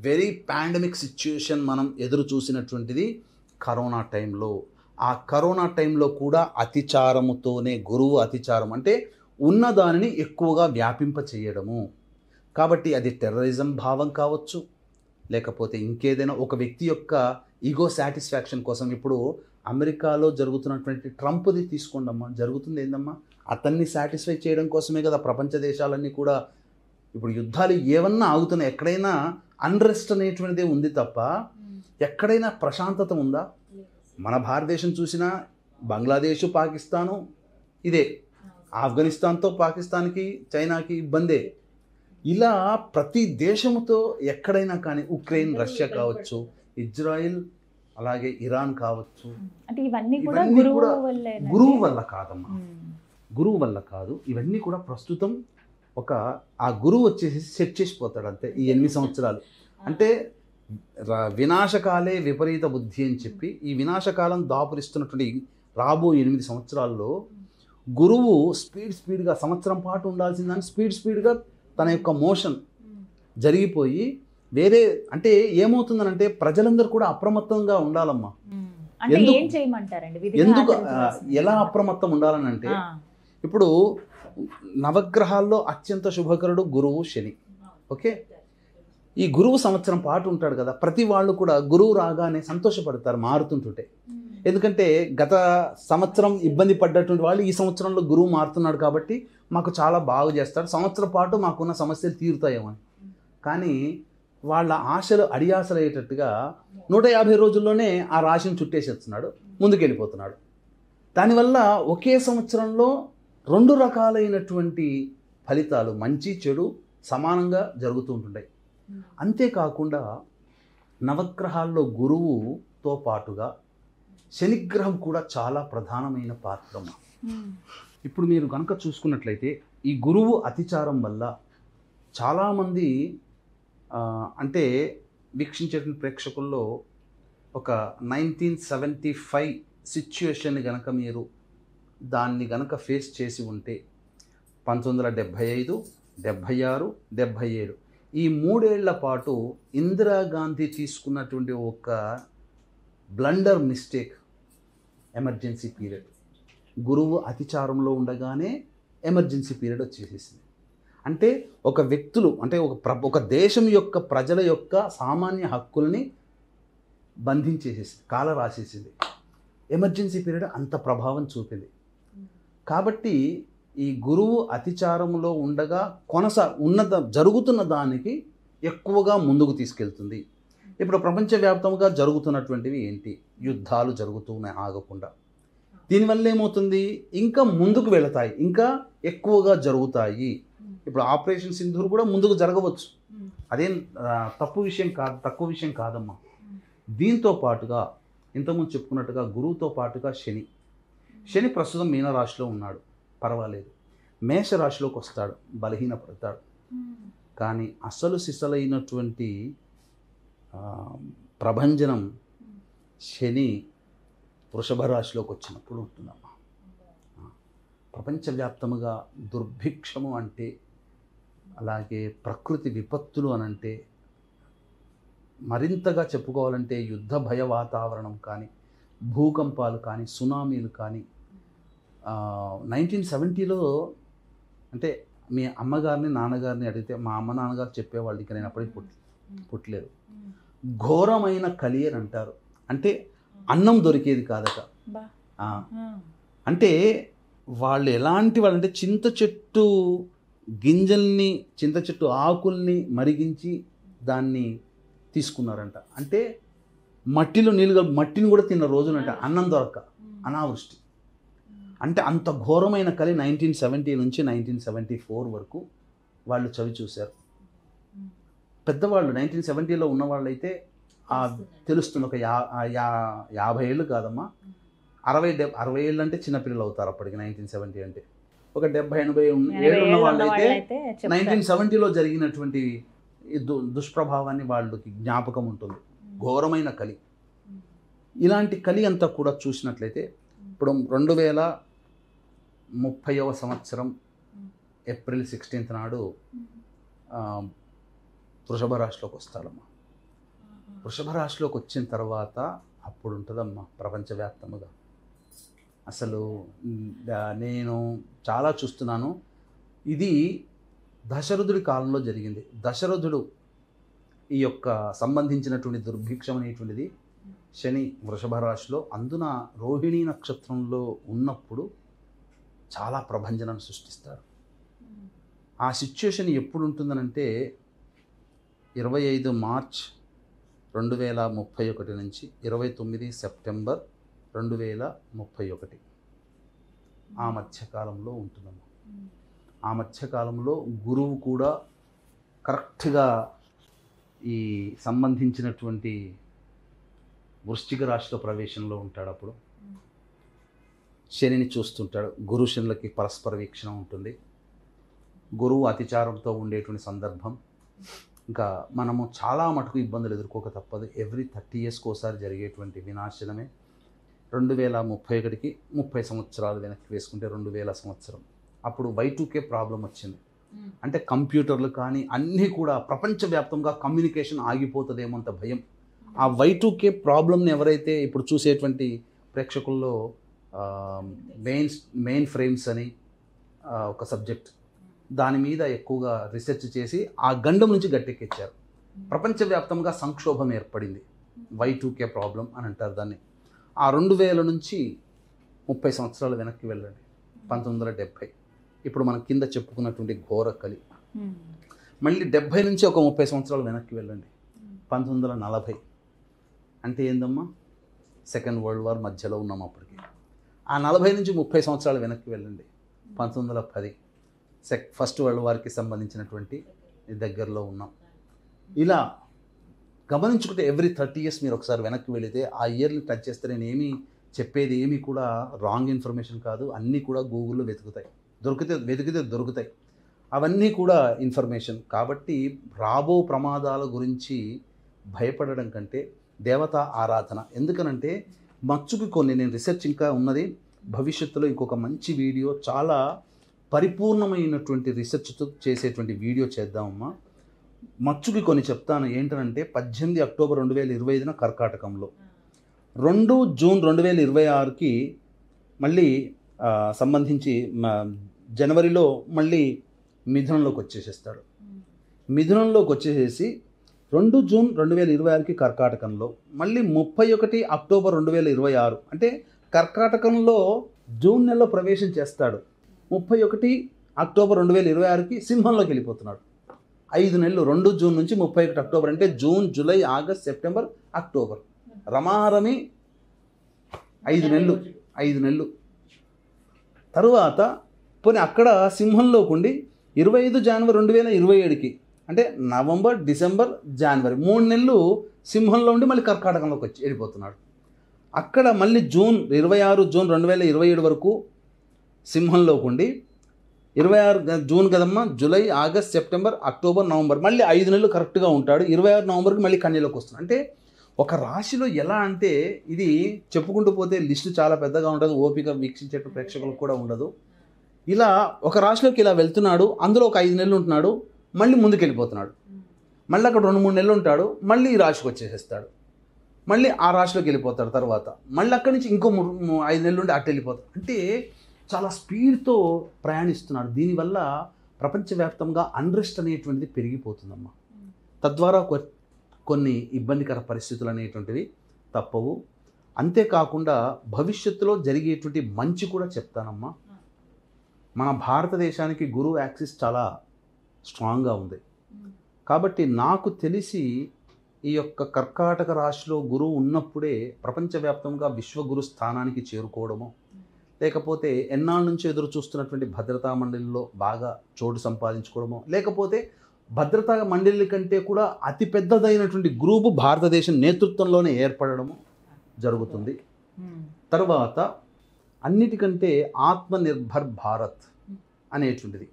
C: వెరీ పాండమిక్ సిచ్యుయేషన్ మనం ఎదురు చూసినటువంటిది కరోనా టైంలో. ఆ కరోనా టైంలో కూడా అతిచారముతోనే, గురువు అతిచారం అంటే ఉన్నదానిని ఎక్కువగా వ్యాపింప చేయడము. కాబట్టి అది టెర్రరిజం భావం కావచ్చు, లేకపోతే ఇంకేదైనా ఒక వ్యక్తి యొక్క ఈగో సాటిస్ఫాక్షన్ కోసం. ఇప్పుడు అమెరికాలో జరుగుతున్నటువంటి ట్రంప్ది తీసుకోండమ్మా, జరుగుతుంది ఏందమ్మా, అతన్ని సాటిస్ఫై చేయడం కోసమే కదా ప్రపంచ దేశాలన్నీ కూడా ఇప్పుడు యుద్ధాలు ఏమన్నా ఆగుతున్నాయి. ఎక్కడైనా అన్రెస్ట్ అనేటువంటిదే ఉంది తప్ప ఎక్కడైనా ప్రశాంతత ఉందా? మన భారతదేశం చూసినా బంగ్లాదేశ్, పాకిస్తాను ఇదే. ఆఫ్ఘనిస్తాన్తో పాకిస్తాన్కి చైనాకి ఇబ్బందే. ఇలా ప్రతి దేశంతో ఎక్కడైనా కానీ ఉక్రెయిన్, రష్యా కావచ్చు, ఇజ్రాయిల్, అలాగే ఇరాన్ కావచ్చు,
B: అంటే ఇవన్నీ కూడా
C: ఇవన్నీ
B: గురువు
C: కూడా
B: వల్లేనా?
C: గురువు వల్ల కాదమ్మా, గురువు వల్ల కాదు. ఇవన్నీ కూడా ప్రస్తుతం ఆ గురువు వచ్చేసి సెట్ చేసిపోతాడు అంతే ఈ 8 సంవత్సరాలు. అంటే వినాశకాలే విపరీత బుద్ధి అని చెప్పి ఈ వినాశకాలం దాపురిస్తున్నటువంటి రాబో 8 సంవత్సరాల్లో గురువు స్పీడ్గా సంవత్సరం పాటు ఉండాల్సిందని స్పీడ్గా తన యొక్క మోషన్ జరిగిపోయి వేరే, అంటే ఏమవుతుందనంటే ప్రజలందరూ కూడా అప్రమత్తంగా ఉండాలమ్మా.
B: అంటే ఏం చేయమంటారండి?
C: ఎందుకు ఎలా అప్రమత్తం ఉండాలని అంటే, ఇప్పుడు నవగ్రహాల్లో అత్యంత శుభకరుడు గురువు శని. ఓకే, ఈ గురువు సంవత్సరం పాటు ఉంటాడు కదా, ప్రతి వాళ్ళు కూడా గురువు రాగానే సంతోషపడతారు మారుతుంటుంటే. ఎందుకంటే గత సంవత్సరం ఇబ్బంది పడ్డటువంటి వాళ్ళు ఈ సంవత్సరంలో గురువు మారుతున్నాడు కాబట్టి మాకు చాలా బాగా చేస్తాడు, సంవత్సరం పాటు మాకున్న సమస్యలు తీరుతాయేమని. కానీ వాళ్ళ ఆశలు అడియాసలు అయ్యేటట్టుగా 150 రోజుల్లోనే ఆ రాశిని చుట్టేసేస్తున్నాడు, ముందుకెళ్ళిపోతున్నాడు. దానివల్ల ఒకే సంవత్సరంలో 2 రకాలైనటువంటి ఫలితాలు, మంచి చెడు సమానంగా జరుగుతూ ఉంటుంటాయి. అంతేకాకుండా నవగ్రహాల్లో గురువుతో పాటుగా శనిగ్రహం కూడా చాలా ప్రధానమైన పాత్ర. ఇప్పుడు మీరు కనుక చూసుకున్నట్లయితే ఈ గురువు అతిచారం వల్ల చాలామంది అంటే వీక్షించేటువంటి ప్రేక్షకుల్లో ఒక 1975 సిచ్యువేషన్ని కనుక మీరు దాన్ని కనుక ఫేస్ చేసి ఉంటే 1975, 76, 77 ఈ 3 ఏళ్ల పాటు ఇందిరాగాంధీ తీసుకున్నటువంటి ఒక బ్లండర్ మిస్టేక్ ఎమర్జెన్సీ పీరియడ్. గురువు అతిచారంలో ఉండగానే ఎమర్జెన్సీ పీరియడ్ వచ్చేసేసింది. అంటే ఒక వ్యక్తులు, అంటే ఒక దేశం యొక్క ప్రజల యొక్క సామాన్య హక్కుల్ని బంధించేసేసింది, కాల రాసేసింది. ఎమర్జెన్సీ పీరియడ్ అంత ప్రభావం చూపింది. కాబట్టి ఈ గురువు అతిచారంలో ఉండగా జరుగుతున్న దానికి ఎక్కువగా ముందుకు తీసుకెళ్తుంది. ఇప్పుడు ప్రపంచవ్యాప్తంగా జరుగుతున్నటువంటివి ఏంటి? యుద్ధాలు జరుగుతున్నాయి ఆగకుండా. దీనివల్ల ఏమవుతుంది? ఇంకా ముందుకు వెళతాయి, ఇంకా ఎక్కువగా జరుగుతాయి. ఇప్పుడు ఆపరేషన్ సింధూర్ కూడా ముందుకు జరగవచ్చు, అదేం తక్కువ విషయం కాదమ్మా. దీంతో పాటుగా ఇంతకుముందు చెప్పుకున్నట్టుగా గురువుతో పాటుగా శని ప్రస్తుతం మీనరాశిలో ఉన్నాడు, పర్వాలేదు. మేషరాశిలోకి వస్తాడు, బలహీనపడతాడు. కానీ అసలు సిసలైనటువంటి ప్రభంజనం శని వృషభ రాశిలోకి వచ్చినప్పుడు ఉంటుందమ్మా. ప్రపంచవ్యాప్తముగా దుర్భిక్షము అంటే, అలాగే ప్రకృతి విపత్తులు అనంటే, మరింతగా చెప్పుకోవాలంటే యుద్ధ భయ వాతావరణం కానీ, భూకంపాలు కానీ, సునామీలు కానీ. 1970లో అంటే మీ అమ్మగారిని నాన్నగారిని అడిగితే, మా అమ్మ నాన్నగారు చెప్పేవాళ్ళు, ఇక నేను అప్పటికి పుట్టలేదు. ఘోరమైన కలి అని అంటారు. అంటే అన్నం దొరికేది కాదట. అంటే వాళ్ళు ఎలాంటి వాళ్ళంటే చింత చెట్టు గింజల్ని, చింత చెట్టు ఆకుల్ని మరిగించి దాన్ని తీసుకున్నారంట. అంటే మట్టిలో మట్టిని కూడా తిన్న రోజునంట, అన్నం దొరక్క, అనావృష్టి. అంటే అంత ఘోరమైన కలి 1970 నుంచి 1974 వరకు వాళ్ళు చవి చూశారు. పెద్దవాళ్ళు 1970లో ఉన్న వాళ్ళైతే తెలుస్తుంది. ఒక 50 ఏళ్ళు కాదమ్మా, 60 ఏళ్ళు అంటే చిన్నపిల్లలు అవుతారు అప్పటికి. 1970 అంటే ఒక 70-80 ఏళ్ళు ఉన్న వాళ్ళైతే 1970లో జరిగినటువంటి దుష్ప్రభావాన్ని వాళ్ళకి జ్ఞాపకం ఉంటుంది. ఘోరమైన కలి. ఇలాంటి కలి అంతా కూడా చూసినట్లయితే ఇప్పుడు 2030వ సంవత్సరం ఏప్రిల్ 16 నాడు వృషభ రాశిలోకి వస్తాడమ్మా. వృషభ రాశిలోకి వచ్చిన తర్వాత అప్పుడు ఉంటుందమ్మా ప్రపంచవ్యాప్తముగా. అసలు నేను చాలా చూస్తున్నాను. ఇది దశరథుడి కాలంలో జరిగింది. దశరథుడు ఈ యొక్క సంబంధించినటువంటి దుర్భిక్షం అనేటువంటిది శని వృషభ రాశిలో, అందున రోహిణీ నక్షత్రంలో ఉన్నప్పుడు చాలా ప్రభంజనాన్ని సృష్టిస్తారు. ఆ సిచ్యుయేషన్ ఎప్పుడు ఉంటుందనంటే 25 మార్చ్ 2031 నుంచి 29 సెప్టెంబర్ 2031 ఆ మధ్యకాలంలో ఉంటుందమ్మా. ఆ మధ్యకాలంలో గురువు కూడా కరెక్ట్గా ఈ సంబంధించినటువంటి వృశ్చిక రాశిలో ప్రవేశంలో ఉంటాడు. అప్పుడు శనిని చూస్తుంటాడు. గురు శనులకి పరస్పర వీక్షణ ఉంటుంది. గురువు అతిచారంతో ఉండేటువంటి సందర్భం. ఇంకా మనము చాలా మటుకు ఇబ్బందులు ఎదుర్కోక తప్పదు. ఎవ్రీ 30 yearsకి ఒకసారి జరిగేటువంటి వినాశనమే 2031కి 30 సంవత్సరాలు వెనక్కి వేసుకుంటే 2000 సంవత్సరం. అప్పుడు Y2K ప్రాబ్లం వచ్చింది. అంటే కంప్యూటర్లు కానీ అన్నీ కూడా ప్రపంచవ్యాప్తంగా కమ్యూనికేషన్ ఆగిపోతుందేమో అంత భయం. ఆ Y2K ప్రాబ్లమ్ని ఎవరైతే ఇప్పుడు చూసేటువంటి ప్రేక్షకుల్లో మెయిన్ ఫ్రేమ్స్ అని ఒక సబ్జెక్ట్, దాని మీద ఎక్కువగా రీసెర్చ్ చేసి ఆ గండం నుంచి గట్టెక్కించారు. ప్రపంచవ్యాప్తంగా సంక్షోభం ఏర్పడింది. Y2K ప్రాబ్లం అని అంటారు దాన్ని. ఆ 2000 నుంచి 30 సంవత్సరాలు వెనక్కి వెళ్ళండి, 1970. ఇప్పుడు మనం కింద చెప్పుకున్నటువంటి ఘోరకలి. మళ్ళీ 70 నుంచి ఒక 30 సంవత్సరాలు వెనక్కి వెళ్ళండి, 1940. అంటే ఏందమ్మా, సెకండ్ వరల్డ్ వార్ మధ్యలో ఉన్నాం అప్పటికి. ఆ 40 నుంచి 30 సంవత్సరాలు వెనక్కి వెళ్ళండి, 1910. ఫస్ట్ వరల్డ్ వార్కి సంబంధించినటువంటి దగ్గరలో ఉన్నాం. ఇలా గమనించుకుంటే ఎవ్రీ 30 years మీరు ఒకసారి వెనక్కి వెళితే ఆ ఇయర్ని టచ్ చేస్తే నేను ఏమీ చెప్పేది ఏమీ కూడా రాంగ్ ఇన్ఫర్మేషన్ కాదు. అన్నీ కూడా గూగుల్లో వెతికితే దొరుకుతాయి. అవన్నీ కూడా ఇన్ఫర్మేషన్. కాబట్టి రాబో ప్రమాదాల గురించి భయపడడం కంటే దేవతా ఆరాధన. ఎందుకనంటే మచ్చుకి కొన్ని నేను రీసెర్చ్ ఇంకా ఉన్నది, భవిష్యత్తులో ఇంకొక మంచి వీడియో, చాలా పరిపూర్ణమైనటువంటి రీసెర్చ్తో చేసేటువంటి వీడియో చేద్దామమ్మా. మచ్చుకి కొన్ని చెప్తాను. ఏంటంటే 18 అక్టోబర్ 2025 కర్కాటకంలో, 2 జూన్ 2026కి మళ్ళీ సంబంధించి జనవరిలో మళ్ళీ మిథునంలోకి వచ్చేసేస్తాడు. మిథునంలోకి వచ్చేసేసి 2 జూన్ 2026కి కర్కాటకంలో, మళ్ళీ 31 అక్టోబర్ 2026 అంటే కర్కాటకంలో జూన్ నెలలో ప్రవేశం చేస్తాడు. 31 అక్టోబర్ 2026కి సింహంలోకి వెళ్ళిపోతున్నాడు. 5 నెలలు, 2 జూన్ నుంచి 31 అక్టోబర్ అంటే June, July, August, September, October, రమారమి 5 నెలలు. తరువాత పోనీ అక్కడ సింహంలోకి ఉండి 25 జనవరి 2027కి అంటే నవంబర్, డిసెంబర్, జనవరి 3 నెలలు సింహంలో ఉండి మళ్ళీ కర్కాటకంలోకి వచ్చి వెళ్ళిపోతున్నాడు. అక్కడ మళ్ళీ 26 జూన్ 2027 వరకు సింహంలోకి ఉండి 26 జూన్ కదమ్మా, July, August, September, October, November, మళ్ళీ 5 నెలలు కరెక్ట్గా ఉంటాడు. 26 నవంబర్కి మళ్ళీ కన్యలోకి వస్తున్నాడు. అంటే ఒక రాశిలో ఎలా అంటే ఇది చెప్పుకుంటూ పోతే లిస్టు చాలా పెద్దగా ఉంటుంది, ఓపిక వీక్షించే ప్రేక్షకులకు కూడా ఉండదు. ఇలా ఒక రాశిలోకి ఇలా వెళ్తున్నాడు, అందులో ఒక 5 నెలలు ఉంటున్నాడు, మళ్ళీ ముందుకు వెళ్ళిపోతున్నాడు, మళ్ళీ అక్కడ 2-3 నెలలు ఉంటాడు, మళ్ళీ ఈ రాశికి వచ్చేసేస్తాడు, మళ్ళీ ఆ రాశిలోకి వెళ్ళిపోతాడు. తర్వాత మళ్ళీ అక్కడి నుంచి ఇంకో 5 నెలలు ఉండి అటు వెళ్ళిపోతాడు. అంటే చాలా స్పీడ్తో ప్రయాణిస్తున్నాడు. దీనివల్ల ప్రపంచవ్యాప్తంగా అన్రెస్ట్ అనేటువంటిది పెరిగిపోతుందమ్మా. తద్వారా కొన్ని ఇబ్బందికర పరిస్థితులు అనేటువంటివి తప్పవు. అంతేకాకుండా భవిష్యత్తులో జరిగేటువంటి మంచి కూడా చెప్తానమ్మా. మన భారతదేశానికి గురువు యాక్సిస్ చాలా స్ట్రాంగ్గా ఉంది. కాబట్టి నాకు తెలిసి ఈ యొక్క కర్కాటక రాశిలో గురువు ఉన్నప్పుడే ప్రపంచవ్యాప్తంగా విశ్వగురు స్థానానికి చేరుకోవడము, లేకపోతే ఎన్నాళ్ళ నుంచి ఎదురు చూస్తున్నటువంటి భద్రతా మండలిలో బాగా చోటు సంపాదించుకోవడము, లేకపోతే భద్రతా మండలి కంటే కూడా అతిపెద్దదైనటువంటి గ్రూపు భారతదేశం నేతృత్వంలోనే ఏర్పడడము జరుగుతుంది. తర్వాత అన్నిటికంటే ఆత్మనిర్భర్ భారత్ అనేటువంటిది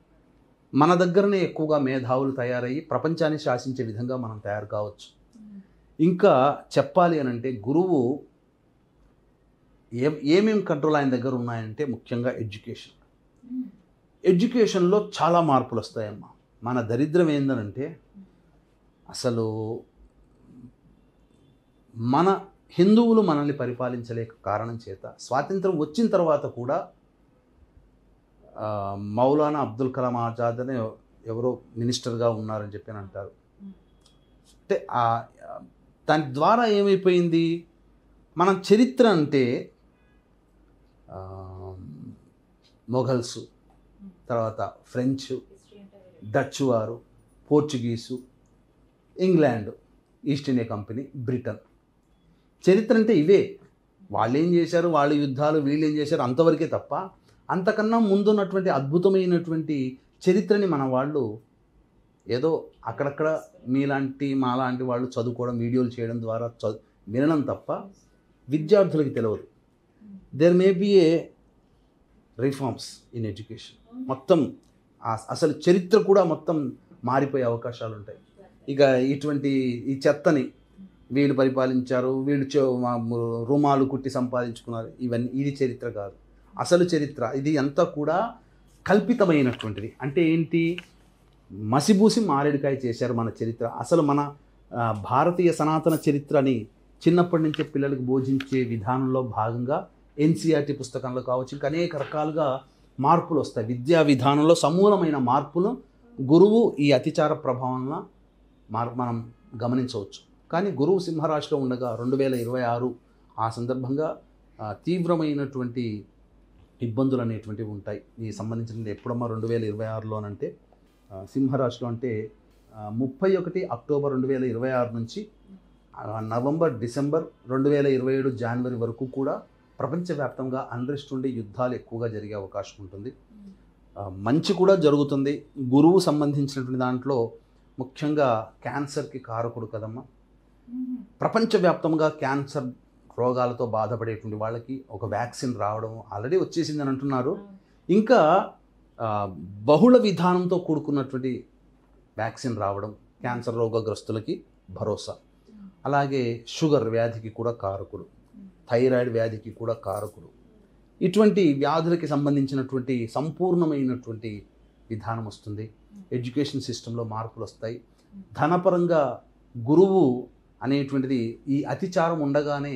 C: మన దగ్గరనే ఎక్కువగా మేధావులు తయారయ్యి ప్రపంచాన్ని శాసించే విధంగా మనం తయారు కావచ్చు. ఇంకా చెప్పాలి అని అంటే గురువు ఏమేమి కంట్రోల్ ఆయన దగ్గర ఉన్నాయంటే ముఖ్యంగా ఎడ్యుకేషన్లో చాలా మార్పులు వస్తాయమ్మా. మన దరిద్రం ఏందనంటే అసలు మన హిందువులు మనల్ని పరిపాలించలేక కారణం చేత స్వాతంత్రం వచ్చిన తర్వాత కూడా మౌలానా అబ్దుల్ కలాం ఆజాద్ అనే ఎవరో మినిస్టర్గా ఉన్నారని చెప్పి అంటారు. అంటే దాని ద్వారా ఏమైపోయింది, మనం చరిత్ర అంటే మొఘల్సు, తర్వాత ఫ్రెంచ్, డచ్ వారు, Portuguese, England, east India company, Britain. చరిత్ర అంటే ఇవే. వాళ్ళు ఏం చేశారు, వాళ్ళ యుద్ధాలు, వీళ్ళు ఏం చేశారు అంతవరకే తప్ప అంతకన్నా ముందున్నటువంటి అద్భుతమైనటువంటి చరిత్రని మన వాళ్ళు ఏదో అక్కడక్కడ మాలాంటి వాళ్ళు చదువుకోవడం, వీడియోలు చేయడం ద్వారా వినడం తప్ప విద్యార్థులకి తెలియదు. There may be a reforms in education. మొత్తం అసలు చరిత్ర కూడా మొత్తం మారిపోయే అవకాశాలు ఉంటాయి. ఇక ఇటువంటి ఈ చెత్తని వీళ్ళు పరిపాలించారు, వీళ్ళు రుమాలు కుట్టి సంపాదించుకున్నారు, ఇది చరిత్ర కాదు. అసలు చరిత్ర ఇది అంతా కూడా కల్పితమైనటువంటిది. అంటే ఏంటి, మసిబూసి మారేడుకాయ చేశారు మన చరిత్ర. అసలు మన భారతీయ సనాతన చరిత్రని చిన్నప్పటి నుంచే పిల్లలకు బోధించే విధానంలో భాగంగా ఎన్సీఆర్టీ పుస్తకంలో కావచ్చు, ఇంకా అనేక రకాలుగా మార్పులు వస్తాయి. విద్యా విధానంలో సమూలమైన మార్పులు గురువు ఈ అతిచార ప్రభావంలో మనం గమనించవచ్చు. కానీ గురువు సింహరాశిలో ఉండగా 2026 ఆ సందర్భంగా తీవ్రమైనటువంటి ఇబ్బందులు అనేటువంటివి ఉంటాయి. ఈ సంబంధించిన ఎప్పుడమ్మా 2026లోనంటే సింహరాశిలో అంటే 31 అక్టోబర్ 2026 నుంచి నవంబర్ డిసెంబర్ 2027 జనవరి వరకు కూడా ప్రపంచవ్యాప్తంగా అన్రెస్ట్ ఉండి యుద్ధాలు ఎక్కువగా జరిగే అవకాశం ఉంటుంది. మంచి కూడా జరుగుతుంది. గురువు సంబంధించినటువంటి దాంట్లో ముఖ్యంగా క్యాన్సర్కి కారకుడు కదమ్మా. ప్రపంచవ్యాప్తంగా క్యాన్సర్ రోగాలతో బాధపడేటువంటి వాళ్ళకి ఒక వ్యాక్సిన్ రావడం ఆల్రెడీ వచ్చేసిందని అంటున్నారు. ఇంకా బహుళ విధానంతో కూడుకున్నటువంటి వ్యాక్సిన్ రావడం క్యాన్సర్ రోగగ్రస్తులకి భరోసా. అలాగే షుగర్ వ్యాధికి కూడా కారకుడు, థైరాయిడ్ వ్యాధికి కూడా కారకుడు. ఇటువంటి వ్యాధులకి సంబంధించినటువంటి సంపూర్ణమైనటువంటి విధానం వస్తుంది. ఎడ్యుకేషన్ సిస్టంలో మార్పులు వస్తాయి. ధనపరంగా గురువు అనేటువంటిది ఈ అతిచారం ఉండగానే,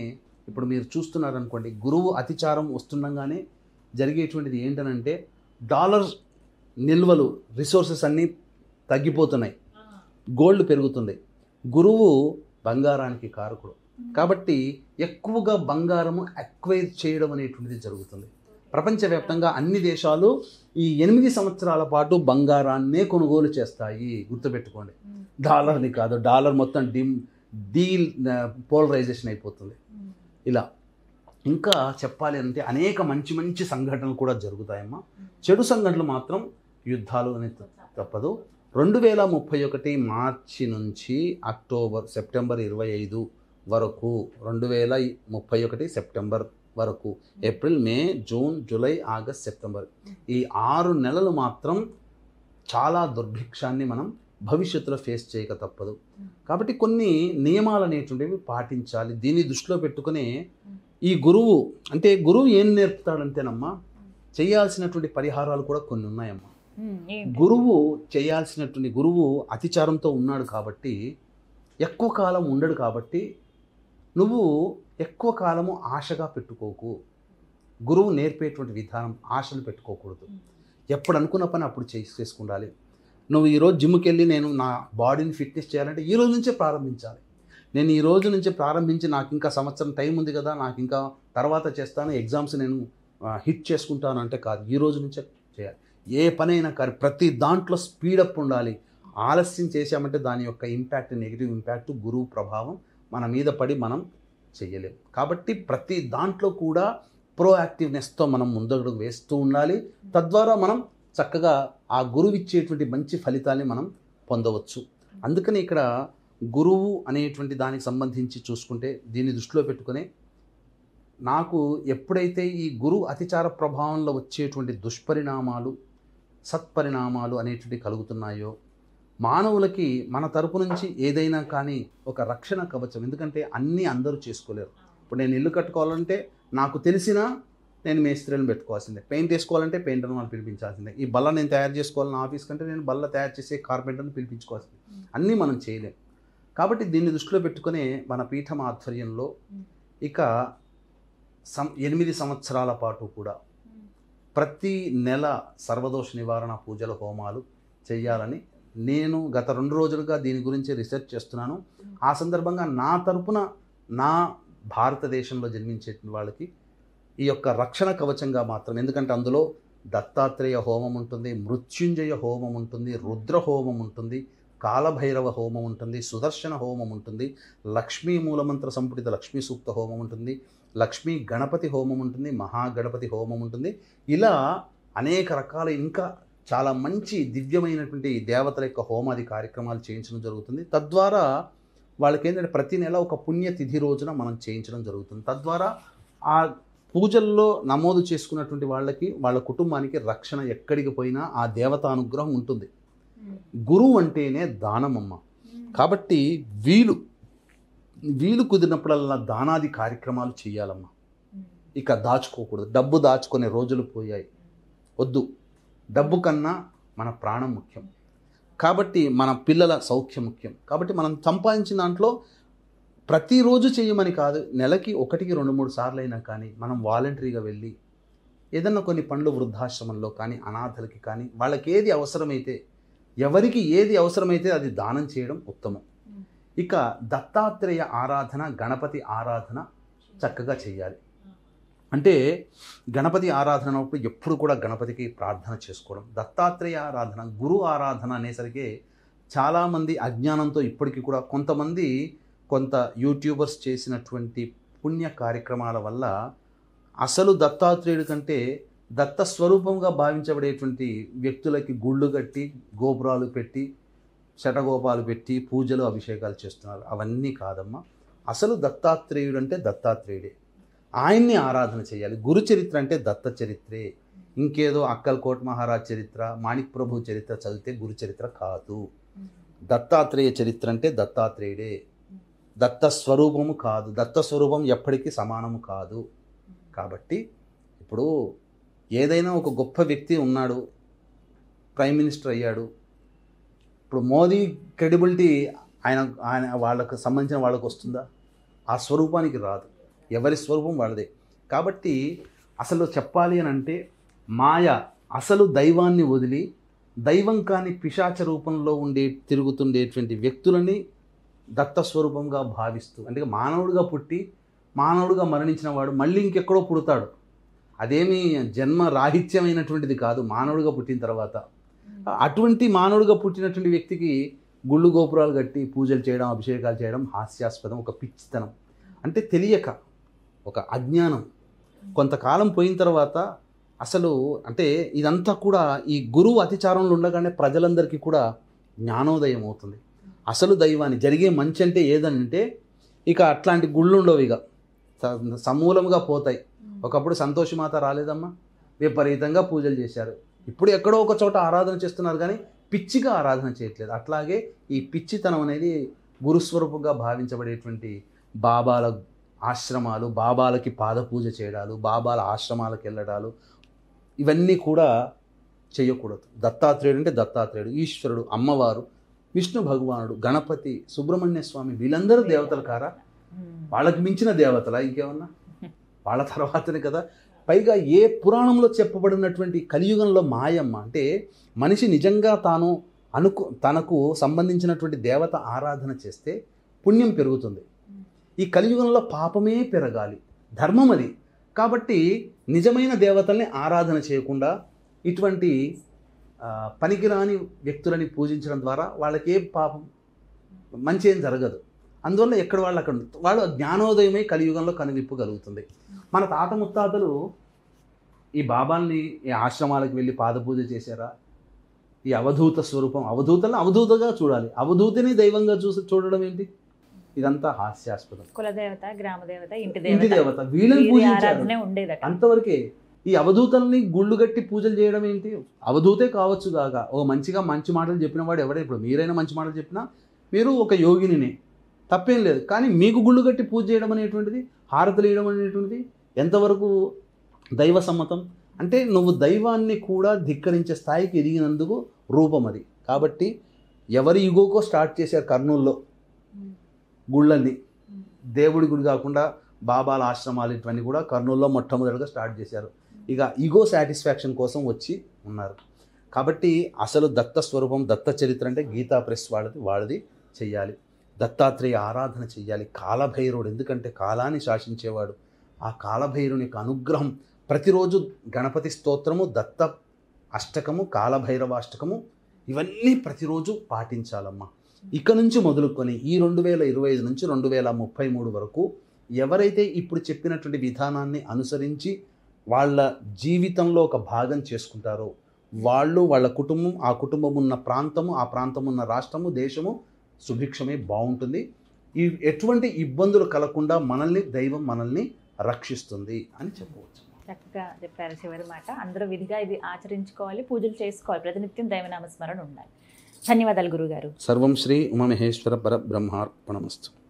C: ఇప్పుడు మీరు చూస్తున్నారనుకోండి, గురువు అతిచారం వస్తుండగానే జరిగేటువంటిది ఏంటనంటే డాలర్ నిల్వలు, రిసోర్సెస్ అన్నీ తగ్గిపోతున్నాయి, గోల్డ్ పెరుగుతుంది. గురువు బంగారానికి కారకుడు కాబట్టి ఎక్కువగా బంగారము అక్వైర్ చేయడం అనేటువంటిది జరుగుతుంది. ప్రపంచవ్యాప్తంగా అన్ని దేశాలు ఈ 8 సంవత్సరాల పాటు బంగారాన్నే కొనుగోలు చేస్తాయి. గుర్తుపెట్టుకోండి, డాలర్ని కాదు. డాలర్ మొత్తం పోలరైజేషన్ అయిపోతుంది. ఇలా ఇంకా చెప్పాలి అంటే అనేక మంచి మంచి సంఘటనలు కూడా జరుగుతాయమ్మా. చెడు సంఘటనలు మాత్రం యుద్ధాలు అనేది తప్పదు. 2031 మార్చి నుంచి సెప్టెంబర్ 25 వరకు, 2031 సెప్టెంబర్ వరకు, ఏప్రిల్, మే, జూన్, జూలై, ఆగస్ట్, సెప్టెంబర్, ఈ 6 నెలలు మాత్రం చాలా దుర్భిక్షాన్ని మనం భవిష్యత్తులో ఫేస్ చేయక తప్పదు. కాబట్టి కొన్ని నియమాలు అనేటువంటివి పాటించాలి. దీన్ని దృష్టిలో పెట్టుకునే ఈ గురువు అంటే గురువు ఏం నేర్పుతాడంటేనమ్మా, చేయాల్సినటువంటి పరిహారాలు కూడా కొన్ని ఉన్నాయమ్మా. గురువు చేయాల్సినటువంటి, గురువు అతిచారంతో ఉన్నాడు కాబట్టి ఎక్కువ కాలం ఉండడు కాబట్టి నువ్వు ఎక్కువ కాలము ఆశగా పెట్టుకోకు. గురువు నేర్పేటువంటి విధానం ఆశలు పెట్టుకోకూడదు. ఎప్పుడు అనుకున్న పని అప్పుడు చేసుకుండాలి. నువ్వు ఈరోజు జిమ్కి వెళ్ళి నేను నా బాడీని ఫిట్నెస్ చేయాలంటే ఈ రోజు నుంచే ప్రారంభించాలి. నేను ఈ రోజు నుంచే ప్రారంభించి నాకు ఇంకా సంవత్సరం టైం ఉంది కదా, నాకు ఇంకా తర్వాత చేస్తాను, ఎగ్జామ్స్ నేను హిట్ చేసుకుంటాను అంటే కాదు. ఈ రోజు నుంచే చేయాలి. ఏ పనైనా కానీ ప్రతి దాంట్లో స్పీడప్ ఉండాలి. ఆలస్యం చేసామంటే దాని యొక్క ఇంపాక్ట్, నెగిటివ్ ఇంపాక్ట్, గురువు ప్రభావం మన మీద పడి మనం చేయలేము. కాబట్టి ప్రతి దాంట్లో కూడా ప్రోయాక్టివ్నెస్తో మనం ముందడుగు వేస్తూ ఉండాలి. తద్వారా మనం చక్కగా ఆ గురువు ఇచ్చేటువంటి మంచి ఫలితాన్ని మనం పొందవచ్చు. అందుకని ఇక్కడ గురువు అనేటువంటి దానికి సంబంధించి చూసుకుంటే దీన్ని దృష్టిలో పెట్టుకునే నాకు ఎప్పుడైతే ఈ గురువు అతిచార ప్రభావంలో వచ్చేటువంటి దుష్పరిణామాలు, సత్పరిణామాలు అనేటువంటి కలుగుతున్నాయో, మానవులకి మన తరపు నుంచి ఏదైనా కానీ ఒక రక్షణ కవచం. ఎందుకంటే అన్నీ అందరూ చేసుకోలేరు. ఇప్పుడు నేను ఇల్లు కట్టుకోవాలంటే నాకు తెలిసినా నేను మేస్త్రీలను పెట్టుకోవాల్సిందే, పెయింట్ వేసుకోవాలంటే పెయింటర్ని వాళ్ళు పిలిపించాల్సిందే, ఈ బల్ల నేను తయారు చేసుకోవాలని ఆఫీస్ కంటే నేను బల్ల తయారు చేసే కార్పెంటర్ని పిలిపించుకోవాల్సిందే. అన్నీ మనం చేయలేం. కాబట్టి దీన్ని దృష్టిలో పెట్టుకునే మన పీఠం ఆధ్వర్యంలో ఇక 8 సంవత్సరాల పాటు కూడా ప్రతి నెల సర్వదోష నివారణ పూజల హోమాలు చేయాలని నేను గత 2 రోజులుగా దీని గురించి రీసెర్చ్ చేస్తున్నాను. ఆ సందర్భంగా నా తరపున నా భారతదేశంలో జన్మించే వాళ్ళకి ఈ యొక్క రక్షణ కవచంగా మాత్రం, ఎందుకంటే అందులో దత్తాత్రేయ హోమం ఉంటుంది, మృత్యుంజయ హోమం ఉంటుంది, రుద్ర హోమం ఉంటుంది, కాలభైరవ హోమం ఉంటుంది, సుదర్శన హోమం ఉంటుంది, లక్ష్మీ మూలమంత్ర సంపుటిత లక్ష్మీ సూక్త హోమం ఉంటుంది, లక్ష్మీ గణపతి హోమం ఉంటుంది, మహాగణపతి హోమం ఉంటుంది. ఇలా అనేక రకాల ఇంకా చాలా మంచి దివ్యమైనటువంటి దేవతల యొక్క హోమాది కార్యక్రమాలు చేయించడం జరుగుతుంది. తద్వారా వాళ్ళకి ఏంటంటే ప్రతి నెల ఒక పుణ్యతిథి రోజున మనం చేయించడం జరుగుతుంది. తద్వారా ఆ పూజల్లో నమోదు చేసుకున్నటువంటి వాళ్ళకి, వాళ్ళ కుటుంబానికి రక్షణ ఎక్కడికి పోయినా ఆ దేవత అనుగ్రహం ఉంటుంది. గురువు అంటేనే దానమమ్మ. కాబట్టి వీలు కుదిరినప్పుడల్లా దానాది కార్యక్రమాలు చేయాలమ్మా. ఇక దాచుకోకూడదు. డబ్బు దాచుకునే రోజులు పోయాయి, వద్దు. డబ్బు కన్నా మన ప్రాణం ముఖ్యం. కాబట్టి మన పిల్లల సౌఖ్యం ముఖ్యం. కాబట్టి మనం సంపాదించిన దాంట్లో ప్రతిరోజు చేయమని కాదు, నెలకి 1-2-3 సార్లు అయినా కానీ మనం వాలంటరీగా వెళ్ళి ఏదన్నా కొన్ని పనులు వృద్ధాశ్రమంలో కానీ, అనాథలకి కానీ, వాళ్ళకి ఏది అవసరమైతే, ఎవరికి ఏది అవసరమైతే అది దానం చేయడం ఉత్తమం. ఇక దత్తాత్రేయ ఆరాధన, గణపతి ఆరాధన చక్కగా చేయాలి. అంటే గణపతి ఆరాధన అన్నప్పుడు ఎప్పుడు కూడా గణపతికి ప్రార్థన చేసుకోవడం. దత్తాత్రేయ ఆరాధన, గురు ఆరాధన అనేసరికి చాలామంది అజ్ఞానంతో ఇప్పటికీ కూడా కొంత యూట్యూబర్స్ చేసినటువంటి పుణ్య కార్యక్రమాల వల్ల అసలు దత్తాత్రేయుడి కంటే దత్త స్వరూపంగా భావించబడేటువంటి వ్యక్తులకి గుళ్ళు కట్టి, గోపురాలు పెట్టి, శటగోపాలు పెట్టి పూజలు అభిషేకాలు చేస్తున్నారు. అవన్నీ కాదమ్మా. అసలు దత్తాత్రేయుడు అంటే దత్తాత్రేయుడే. ఆయన్ని ఆరాధన చేయాలి. గురు చరిత్ర అంటే దత్త చరిత్రే. ఇంకేదో అక్కల్కోట్ మహారాజ్ చరిత్ర, మాణిక్ ప్రభు చరిత్ర చదివితే గురు చరిత్ర కాదు. దత్తాత్రేయ చరిత్ర అంటే దత్తాత్రేయుడే. దత్త స్వరూపము కాదు. దత్త స్వరూపం ఎప్పటికీ సమానము కాదు. కాబట్టి ఇప్పుడు ఏదైనా ఒక గొప్ప వ్యక్తి ఉన్నాడు, ప్రైమ్ మినిస్టర్ అయ్యాడు. ఇప్పుడు మోదీ క్రెడిబిలిటీ ఆయన వాళ్ళకు సంబంధించిన వాళ్ళకు వస్తుందా? ఆ స్వరూపానికి రాదు. ఎవరి స్వరూపం వాళ్ళదే. కాబట్టి అసలు చెప్పాలి అని అంటే మాయ అసలు దైవాన్ని వదిలి దైవం కాని పిశాచ రూపంలో తిరుగుతుండేటువంటి వ్యక్తులని దత్తస్వరూపంగా భావిస్తూ, అంటే మానవుడిగా పుట్టి మానవుడిగా మరణించిన వాడు మళ్ళీ ఇంకెక్కడో పుడతాడు. అదేమీ జన్మ రాహిత్యమైనటువంటిది కాదు మానవుడిగా పుట్టిన తర్వాత. అటువంటి మానవుడిగా పుట్టినటువంటి వ్యక్తికి గుళ్ళు గోపురాలు కట్టి పూజలు చేయడం, అభిషేకాలు చేయడం హాస్యాస్పదం, ఒక పిచ్చితనం. అంటే తెలియక, ఒక అజ్ఞానం. కొంతకాలం పోయిన తర్వాత అసలు అంటే ఇదంతా కూడా ఈ గురువు అతిచారంలో ఉండగానే ప్రజలందరికీ కూడా జ్ఞానోదయం అవుతుంది. అసలు దైవాన్ని జరిగే మంచి అంటే ఏదనంటే ఇక అట్లాంటి గుళ్ళు ఉండవు, ఇక సమూలంగా పోతాయి. ఒకప్పుడు సంతోషమాత రాలేదమ్మా, విపరీతంగా పూజలు చేశారు. ఇప్పుడు ఎక్కడో ఒక చోట ఆరాధన చేస్తున్నారు కానీ పిచ్చిగా ఆరాధన చేయట్లేదు. అట్లాగే ఈ పిచ్చితనం అనేది గురుస్వరూపంగా భావించబడేటువంటి బాబాల ఆశ్రమాలు, బాబాలకి పాదపూజ చేయడాలు, బాబాల ఆశ్రమాలకు వెళ్ళడాలు, ఇవన్నీ కూడా చేయకూడదు. దత్తాత్రేయుడు అంటే దత్తాత్రేయుడు, ఈశ్వరుడు, అమ్మవారు, విష్ణు భగవానుడు, గణపతి, సుబ్రహ్మణ్య స్వామి, వీళ్ళందరూ దేవతలు కారా? వాళ్ళకి మించిన దేవతలా ఇంకేమన్నా? వాళ్ళ తర్వాతనే కదా. పైగా ఏ పురాణంలో చెప్పబడినటువంటి కలియుగంలో మాయమ్మ అంటే మనిషి నిజంగా తనకు సంబంధించినటువంటి దేవత ఆరాధన చేస్తే పుణ్యం పెరుగుతుంది. ఈ కలియుగంలో పాపమే పెరగాలి, ధర్మం అది. కాబట్టి నిజమైన దేవతల్ని ఆరాధన చేయకుండా ఇటువంటి పనికిరాని వ్యక్తులని పూజించడం ద్వారా వాళ్ళకి ఏ పాపం మంచి ఏం జరగదు. అందువల్ల ఎక్కడ వాళ్ళు అక్కడ వాళ్ళు జ్ఞానోదయమై కలియుగంలో కనువిప్పు కలుగుతుంది. మన తాత ముత్తాతలు ఈ బాబాల్ని ఈ ఆశ్రమాలకు వెళ్ళి పాదపూజ చేశారా? ఈ అవధూత స్వరూపం, అవధూతలను అవధూతగా చూడాలి, అవధూతిని దైవంగా చూడడం ఏంటి? ఇదంతా హాస్యాస్పదం.
B: కులదేవత, గ్రామదేవత, ఇంటి
C: దేవత వీళ్ళని పూజించారు అంతవరకే. ఈ అవధూతల్ని గుళ్ళు గట్టి పూజలు చేయడం ఏంటి? అవధూతే కావచ్చు కాక ఒక మంచి మాటలు చెప్పిన వాడు ఎవడే. ఇప్పుడు మీరైనా మంచి మాటలు చెప్పినా మీరు ఒక యోగినినే, తప్పేం లేదు. కానీ మీకు గుళ్ళు గట్టి పూజ చేయడం అనేటువంటిది, హారతులు వేయడం అనేటువంటిది ఎంతవరకు దైవ సమ్మతం? అంటే నువ్వు దైవాన్ని కూడా ధిక్కరించే స్థాయికి ఎదిగినందుకు రూపం అది. కాబట్టి ఎవరి యుగోకో స్టార్ట్ చేశారు కర్నూల్లో గుళ్ళని. దేవుడి గుడి కాకుండా బాబాల ఆశ్రమాలు ఇవన్నీ కూడా కర్నూల్లో మొట్టమొదటిగా స్టార్ట్ చేశారు. ఇక ఈగో సాటిస్ఫాక్షన్ కోసం వచ్చి ఉన్నారు. కాబట్టి అసలు దత్త స్వరూపం, దత్త చరిత్ర అంటే గీతా ప్రెస్ వాళ్ళది చెయ్యాలి. దత్తాత్రేయ ఆరాధన చెయ్యాలి. కాలభైరవుడు, ఎందుకంటే కాలాన్ని శాసించేవాడు. ఆ కాలభైరుని యొక్క అనుగ్రహం ప్రతిరోజు గణపతి స్తోత్రము, దత్త అష్టకము, కాలభైరవాష్టకము ఇవన్నీ ప్రతిరోజు పాటించాలమ్మా. ఇక నుంచి మొదలుకొని ఈ 2025 నుంచి 2033 వరకు ఎవరైతే ఇప్పుడు చెప్పినటువంటి విధానాన్ని అనుసరించి వాళ్ళ జీవితంలో ఒక భాగం చేసుకుంటారో వాళ్ళు, వాళ్ళ కుటుంబం, ఆ కుటుంబం ఉన్న ప్రాంతము, ఆ ప్రాంతం ఉన్న రాష్ట్రము, దేశము సుభిక్షమే బాగుంటుంది. ఎటువంటి ఇబ్బందులు కలగకుండా దైవం మనల్ని రక్షిస్తుంది అని చెప్పవచ్చు.
B: చక్కగా చెప్పారు చివరి మాట. అందరూ విధిగా ఇది ఆచరించుకోవాలి, పూజలు చేసుకోవాలి, ప్రతినిత్యం దైవనామస్మరణ ఉండాలి. ధన్యవాదాలు గురుగారు.
C: సర్వం శ్రీ ఉమామహేశ్వర పరబ్రహ్మార్పణమస్తు.